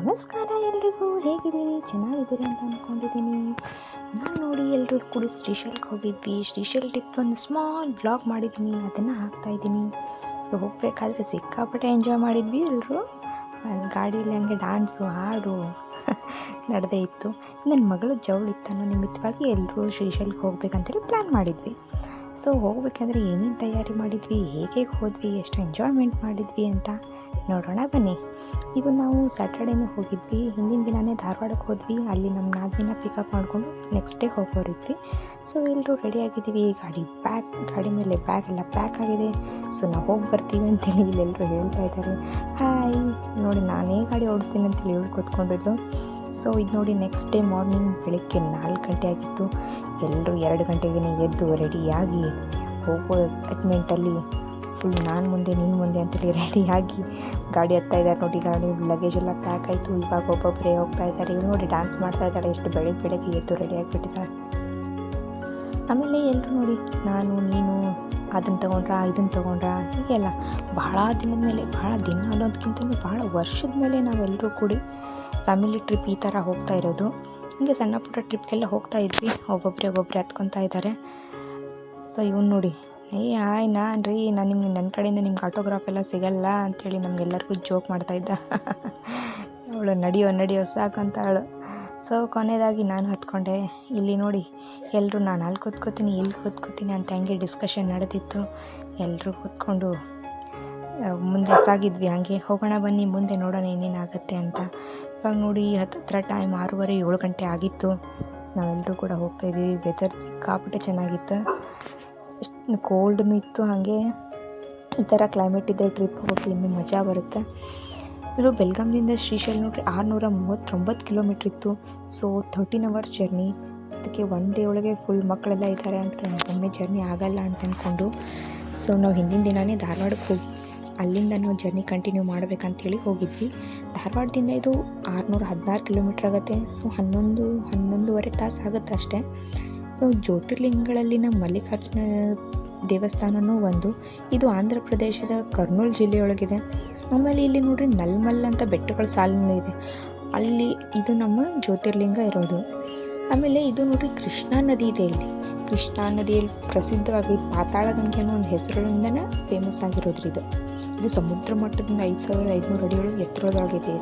ನಮಸ್ಕಾರ ಎಲ್ರಿಗೂ, ಹೇಗಿದ್ದೀರಿ? ಚೆನ್ನಾಗಿದ್ದೀರಿ ಅಂತ ಅಂದ್ಕೊಂಡಿದ್ದೀನಿ. ನಾನು ನೋಡಿ ಎಲ್ಲರೂ ಕೂಡ ಶ್ರೀಶೈಲಕ್ಕೆ ಹೋಗಿದ್ವಿ. ಶ್ರೀಶೈಲ ಟ್ರಿಪ್ ಒಂದು ಸ್ಮಾಲ್ ವ್ಲಾಗ್ ಮಾಡಿದ್ದೀನಿ, ಅದನ್ನು ಹಾಕ್ತಾಯಿದ್ದೀನಿ. ಹೋಗಬೇಕಾದ್ರೆ ಸಿಕ್ಕಾಪಟ್ಟೆ ಎಂಜಾಯ್ ಮಾಡಿದ್ವಿ ಎಲ್ಲರೂ. ಗಾಡೀಲಿ ಹಂಗೆ ಡ್ಯಾನ್ಸು ಹಾಡು ನಡೆದೇ ಇತ್ತು. ನನ್ನ ಮಗಳು ಜವಳಿತ್ತನ್ನೋ ನಿಮಿತ್ತವಾಗಿ ಎಲ್ಲರೂ ಶ್ರೀಶೈಲಕ್ಕೆ ಹೋಗ್ಬೇಕಂತೇಳಿ ಪ್ಲ್ಯಾನ್ ಮಾಡಿದ್ವಿ. ಸೊ ಹೋಗ್ಬೇಕಾದ್ರೆ ಏನೇನು ತಯಾರಿ ಮಾಡಿದ್ವಿ, ಹೇಗೆ ಹೋದ್ವಿ, ಎಷ್ಟು ಎಂಜಾಯ್ಮೆಂಟ್ ಮಾಡಿದ್ವಿ ಅಂತ ನೋಡೋಣ ಬನ್ನಿ. ಈಗ ನಾವು ಸ್ಯಾಟರ್ಡೇನೇ ಹೋಗಿದ್ವಿ. ಹಿಂದಿನ ದಿನವೇ ಧಾರವಾಡಕ್ಕೆ ಹೋದ್ವಿ. ಅಲ್ಲಿ ನಮ್ಮ ನಾದಿನ ಪಿಕಪ್ ಮಾಡಿಕೊಂಡು ನೆಕ್ಸ್ಟ್ ಡೇ ಹೋಗೋರಿದ್ವಿ. ಸೊ ಎಲ್ಲರೂ ರೆಡಿಯಾಗಿದ್ದೀವಿ. ಗಾಡಿ ಮೇಲೆ ಬ್ಯಾಗ್ ಎಲ್ಲ ಪ್ಯಾಕ್ ಆಗಿದೆ. ಸೊ ನಾವು ಹೋಗಿ ಬರ್ತೀವಿ ಅಂತೇಳಿ ಇಲ್ಲೆಲ್ಲರೂ ಹೇಳ್ತಾ ಇದ್ದಾರೆ. ಹಾಯ್ ನೋಡಿ, ನಾನೇ ಗಾಡಿ ಓಡಿಸ್ತೀನಿ ಅಂತೇಳಿ ಹೇಳಿ ಕೂತ್ಕೊಂಡಿದ್ದು. ಸೊ ಇದು ನೋಡಿ, ನೆಕ್ಸ್ಟ್ ಡೇ ಮಾರ್ನಿಂಗ್ ಬೆಳಗ್ಗೆ 4 ಗಂಟೆ ಆಗಿತ್ತು. ಎಲ್ಲರೂ 2 ಗಂಟೆಗೆ ಎದ್ದು ರೆಡಿಯಾಗಿ ಹೋಗೋ ಎಕ್ಸೈಟ್ಮೆಂಟಲ್ಲಿ ಫುಲ್ ನಾನು ಮುಂದೆ ನೀನು ಮುಂದೆ ಅಂತೇಳಿ ರೆಡಿಯಾಗಿ ಗಾಡಿ ಹತ್ತಾ ಇದ್ದಾರೆ. ನೋಡಿ, ಗಾಡಿ ಲಗೇಜ್ ಎಲ್ಲ ಪ್ಯಾಕ್ ಆಯಿತು. ಇವಾಗ ಒಬ್ಬೊಬ್ಬರೇ ಹೋಗ್ತಾ ಇದ್ದಾರೆ. ಇವ್ರು ನೋಡಿ ಡ್ಯಾನ್ಸ್ ಮಾಡ್ತಾ ಇದ್ದಾಳೆ, ಎಷ್ಟು ಬೆಳಗ್ಗೆ ಎದ್ದು ರೆಡಿಯಾಗಿಬಿಟ್ಟಿದ್ದಾಳೆ. ಆಮೇಲೆ ಎಲ್ಲರೂ ನೋಡಿ, ನಾನು ನೀನು ಅದನ್ನು ತೊಗೊಂಡ್ರಾ ಇದನ್ನು ತೊಗೊಂಡ್ರಾ ಹೀಗೆಲ್ಲ ಭಾಳ ದಿನದ ಮೇಲೆ, ಭಾಳ ದಿನ ಅನ್ನೋದಕ್ಕಿಂತ ಭಾಳ ವರ್ಷದ ಮೇಲೆ ನಾವೆಲ್ಲರೂ ಕೂಡಿ ಫ್ಯಾಮಿಲಿ ಟ್ರಿಪ್ ಈ ಥರ ಹೋಗ್ತಾ ಇರೋದು. ಹೀಗೆ ಸಣ್ಣ ಪುಟ್ಟ ಟ್ರಿಪ್ಗೆಲ್ಲ ಹೋಗ್ತಾ ಇದ್ವಿ. ಒಬ್ಬೊಬ್ಬರೇ ಹತ್ಕೊತಾ ಇದ್ದಾರೆ. ಸೊ ಇವನು ನೋಡಿ, ಹಾಯ್ ನಾನು ನನ್ನ ಕಡೆಯಿಂದ ನಿಮ್ಗೆ ಆಟೋಗ್ರಾಫ್ ಎಲ್ಲ ಸಿಗಲ್ಲ ಅಂಥೇಳಿ ನಮಗೆಲ್ಲರಿಗೂ ಜೋಕ್ ಮಾಡ್ತಾಯಿದ್ದ. ಅವಳು ನಡಿಯೋ ಸಾಕಂತ ಅವಳು. ಸೊ ಕೊನೆಯದಾಗಿ ನಾನು ಹತ್ಕೊಂಡೆ. ಇಲ್ಲಿ ನೋಡಿ, ಎಲ್ಲರೂ ನಾನು ಅಲ್ಲಿ ಕೂತ್ಕೋತೀನಿ, ಇಲ್ಲಿ ಕೂತ್ಕೋತೀನಿ ಅಂತ ಹಂಗೆ ಡಿಸ್ಕಷನ್ ನಡೆದಿತ್ತು. ಎಲ್ಲರೂ ಕೂತ್ಕೊಂಡು ಮುಂದೆ ಸಾಗಿದ್ವಿ. ಹಾಗೆ ಹೋಗೋಣ ಬನ್ನಿ, ಮುಂದೆ ನೋಡೋಣ ಏನೇನಾಗುತ್ತೆ ಅಂತ. ಇವಾಗ ನೋಡಿ, ಹತ್ತಿರ ಟೈಮ್ 6:30 7 ಗಂಟೆ ಆಗಿತ್ತು. ನಾವೆಲ್ಲರೂ ಕೂಡ ಹೋಗ್ತಾಯಿದ್ವಿ. ವೆದರ್ ಸಿಕ್ಕಾಪಟ್ಟೆ ಚೆನ್ನಾಗಿತ್ತು, ಕೋಲ್ಡ್ನೂ ಇತ್ತು. ಹಾಗೆ ಈ ಥರ ಕ್ಲೈಮೇಟ್ ಇದ್ದರೆ ಟ್ರಿಪ್ ಹೋಗೋಕ್ಕೆ ಇನ್ನೂ ಮಜಾ ಬರುತ್ತೆ. ಇದು ಬೆಳಗಾಂದಿಂದ ಶ್ರೀಶೈಲ ನೋಡ್ರಿ 639 ಕಿಲೋಮೀಟ್ರ್ ಇತ್ತು. So 13 hours journey. ಅದಕ್ಕೆ 1 ಡೇ ಒಳಗೆ ಫುಲ್ ಮಕ್ಕಳೆಲ್ಲ ಇದ್ದಾರೆ ಅಂತ ಒಮ್ಮೆ ಜರ್ನಿ ಆಗಲ್ಲ ಅಂತ ಅಂದ್ಕೊಂಡು, ಸೊ ನಾವು ಹಿಂದಿನ ದಿನವೇ ಧಾರವಾಡಕ್ಕೆ ಹೋಗಿ ಅಲ್ಲಿಂದ ನಾವು ಜರ್ನಿ ಕಂಟಿನ್ಯೂ ಮಾಡಬೇಕಂತೇಳಿ ಹೋಗಿದ್ವಿ. ಧಾರವಾಡದಿಂದ ಇದು 616 ಕಿಲೋಮೀಟ್ರ್ ಆಗುತ್ತೆ. ಸೊ 11-11.5 ತಾಸು ಆಗುತ್ತೆ ಅಷ್ಟೇ. ಸೊ ಜ್ಯೋತಿರ್ಲಿಂಗಗಳಲ್ಲಿ ನಮ್ಮ ಮಲ್ಲಿಕಾರ್ಜುನ ದೇವಸ್ಥಾನವೂ ಒಂದು. ಇದು ಆಂಧ್ರ ಪ್ರದೇಶದ ಕರ್ನೂಲ್ ಜಿಲ್ಲೆಯೊಳಗಿದೆ. ಆಮೇಲೆ ಇಲ್ಲಿ ನೋಡ್ರಿ, ನಲ್ಮಲ್ ಅಂತ ಬೆಟ್ಟಗಳ ಸಾಲಿನ ಇದೆ, ಅಲ್ಲಿ ಇದು ನಮ್ಮ ಜ್ಯೋತಿರ್ಲಿಂಗ ಇರೋದು. ಆಮೇಲೆ ಇದು ನೋಡ್ರಿ, ಕೃಷ್ಣಾ ನದಿ ಇದೆ ಇಲ್ಲಿ. ಕೃಷ್ಣಾ ನದಿಯಲ್ಲಿ ಪ್ರಸಿದ್ಧವಾಗಿ ಪಾತಾಳ ಗಂಗೆ ಅನ್ನೋ ಒಂದು ಹೆಸರಿನಿಂದನೇ ಫೇಮಸ್ ಆಗಿರೋದ್ರಿ ಇದು ಸಮುದ್ರ ಮಟ್ಟದಿಂದ 5500 ಅಡಿಯೊಳಗೆ ಎತ್ತರದೊಳಗಿದೆ.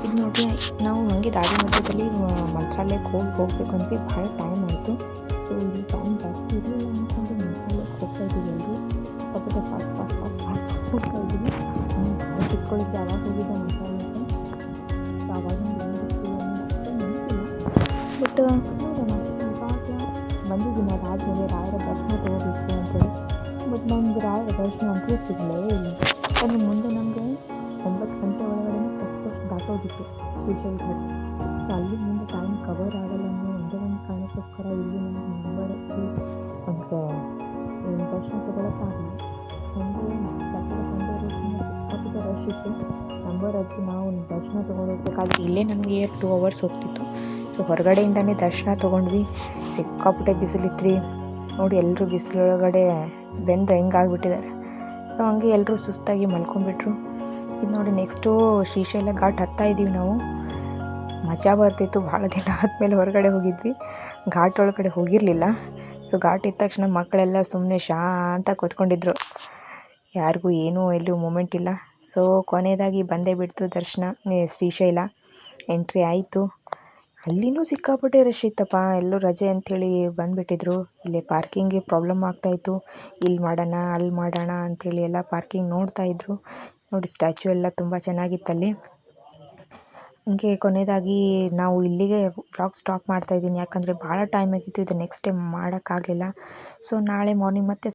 ಇದು ನೋಡ್ರಿ, ನಾವು ಹಾಗೆ ದಾರಿ ಮಧ್ಯದಲ್ಲಿ ಮಂತ್ರಾಲಯಕ್ಕೆ ಹೋಗ್ಬೇಕು ಅಂದ್ವಿ. ಭಾಳ ಟೈಮ್ ಆಯಿತು. ಸೊ ಇಲ್ಲಿ ಟೈಮ್ ಜಾಸ್ತಿ ಇರಲಿಲ್ಲ ಅಂದ್ಕೊಂಡು ಮಂತ್ರಾಲಯಕ್ಕೆ ಹೋಗ್ತಾ ಇದ್ದೀವಿ. ಎಲ್ಲರೂ ಸ್ವಲ್ಪ ಫಾಸ್ಟ್ ಹೋಗ್ತಾ ಇದ್ದೀವಿ. ಭಾಳ ಚಿಕ್ಕಳಿದ್ದೆ ಅವಾಗ ಹೋಗಿದ್ದೆ ಮಂತ್ರಾಲಯಕ್ಕೆ. ಸೊ ಅವಾಗಿಂದ ಬಟ್ ನೋಡೋಣ, ಇವಾಗ ಬಂದಿದ್ದೀನಿ. ಅದಾದಮೇಲೆ ರಾಯರ ದರ್ಶನ ತೊಗೋಬೇಕು ಅಂತೇಳಿ. ಬಟ್ ನಮ್ಗೆ ರಾಯರ ದರ್ಶನ ಅಂತೂ ಸಿಗಲೇ ಇಲ್ಲ. ಯಾಕಂದರೆ ಮುಂದೆ ನಮಗೆ 9 ಗಂಟೆ ಒಳಗಡೆ ಫಸ್ಟ್ ದಾಟೋಗಿತ್ತು ಶ್ರೀಶೈಲ ಘಾಟ್. ಸೊ ಅಲ್ಲಿ ಮುಂದೆ ಟೈಮ್ ಕವರ್ ಆಗಲ್ಲ ಅನ್ನೋ ಒಂದೇ ಒಂದು ಕಾರಣಕ್ಕೋಸ್ಕರ ಇಲ್ಲಿ ನಮಗೆ ನಂಬರ್ ನಮಗೆ ದರ್ಶನ ತೊಗೊಳಕ್ಕಾಗಲಿ. ಸಂಡೇ ಸಿಕ್ಕಾಪಟ್ಟೆ ರಶ್ ಇತ್ತು. ನಂಬರ್ ಹಚ್ಚಿ ನಾವು ದರ್ಶನ ತೊಗೊಂಡೋಗ್ಬೇಕಾದ್ರೆ ಇಲ್ಲೇ ನಮಗೆ 2 ಅವರ್ಸ್ ಹೋಗ್ತಿತ್ತು. ಸೊ ಹೊರಗಡೆಯಿಂದನೇ ದರ್ಶನ ತೊಗೊಂಡ್ವಿ. ಸಿಕ್ಕಾಪಟ್ಟೆ ಬಿಸಿಲಿತ್ತು ನೋಡಿ, ಎಲ್ಲರೂ ಬಿಸಿಲೊಳಗಡೆ ಬೆಂದು ಹೆಂಗಾಗ್ಬಿಟ್ಟಿದ್ದಾರೆ. ಸೊ ಹಂಗೆ ಎಲ್ಲರೂ ಸುಸ್ತಾಗಿ ಮಲ್ಕೊಂಡ್ಬಿಟ್ರು. ಇದು ನೋಡಿ, ನೆಕ್ಸ್ಟು ಶ್ರೀಶೈಲ ಘಾಟ್ ಹತ್ತಾ ಇದ್ದೀವಿ ನಾವು. ಮಜಾ ಬರ್ತಿತ್ತು. ಭಾಳ ದಿನ ಆದಮೇಲೆ ಹೊರಗಡೆ ಹೋಗಿದ್ವಿ. ಘಾಟ್ ಒಳಗಡೆ ಹೋಗಿರಲಿಲ್ಲ. ಸೊ ಘಾಟ್ ಇದ್ದ ತಕ್ಷಣ ಮಕ್ಕಳೆಲ್ಲ ಸುಮ್ಮನೆ ಶಾಂತ ಕೂತ್ಕೊಂಡಿದ್ರು. ಯಾರಿಗೂ ಏನೂ ಎಲ್ಲೂ ಮೂಮೆಂಟ್ ಇಲ್ಲ. ಸೊ ಕೊನೆಯದಾಗಿ ಬಂದೇ ಬಿಡ್ತು ದರ್ಶನ. ಶ್ರೀಶೈಲ ಎಂಟ್ರಿ ಆಯಿತು. ಅಲ್ಲಿನೂ ಸಿಕ್ಕಾಪಟ್ಟೆ ರಶ್ ಇತ್ತಪ್ಪ. ಎಲ್ಲರೂ ರಜೆ ಅಂಥೇಳಿ ಬಂದುಬಿಟ್ಟಿದ್ರು. ಇಲ್ಲೇ ಪಾರ್ಕಿಂಗ್ಗೆ ಪ್ರಾಬ್ಲಮ್ ಆಗ್ತಾಯಿತ್ತು. ಇಲ್ಲಿ ಮಾಡೋಣ ಅಲ್ಲಿ ಮಾಡೋಣ ಅಂಥೇಳಿ ಎಲ್ಲ ಪಾರ್ಕಿಂಗ್ ನೋಡ್ತಾಯಿದ್ರು. ನೋಡಿ, ಸ್ಟ್ಯಾಚ್ಯೂ ಎಲ್ಲ ತುಂಬ ಚೆನ್ನಾಗಿತ್ತಲ್ಲಿ. ಹಂಗೆ ಕೊನೆಯದಾಗಿ ನಾವು ಇಲ್ಲಿಗೆ ವ್ಲಾಗ್ ಸ್ಟಾಪ್ ಮಾಡ್ತಾಯಿದ್ದೀನಿ. ಯಾಕಂದರೆ ಭಾಳ ಟೈಮ್ ಆಗಿತ್ತು. ಇದು ನೆಕ್ಸ್ಟ್ ಟೈಮ್ ಮಾಡೋಕ್ಕಾಗಲಿಲ್ಲ. ಸೊ ನಾಳೆ ಮಾರ್ನಿಂಗ್ ಮತ್ತೆ